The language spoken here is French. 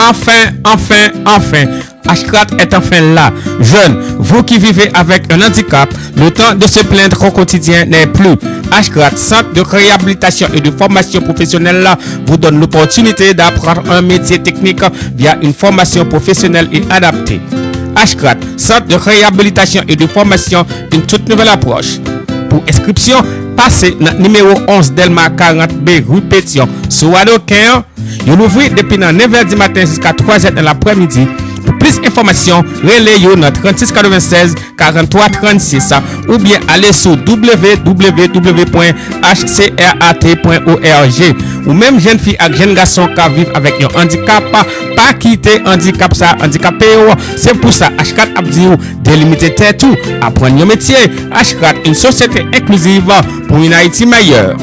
Enfin. Ashkrat est enfin là. Jeunes, vous qui vivez avec un handicap, le temps de se plaindre au quotidien n'est plus. Ashkrat, Centre de réhabilitation et de formation professionnelle, vous donne l'opportunité d'apprendre un métier technique via une formation professionnelle et adaptée. Ashkrat, Centre de réhabilitation et de formation, une toute nouvelle approche. Pour inscription, passez dans numéro 11 Delmas 40B rue Pétion, sur Adoquin. Vous l'ouvrez depuis 9h du matin jusqu'à 3h de l'après-midi. Pour plus d'informations, relayez notre 36 96 43 36 ou bien allez sur www.hcrat.org. Ou même jeunes filles et jeunes garçons qui vivent avec un handicap, pas quitter handicap ça, handicapé. C'est pour ça, Ashkrat a dit délimiter tout, apprendre un métier. Ashkrat, une société inclusive pour une Haïti meilleure.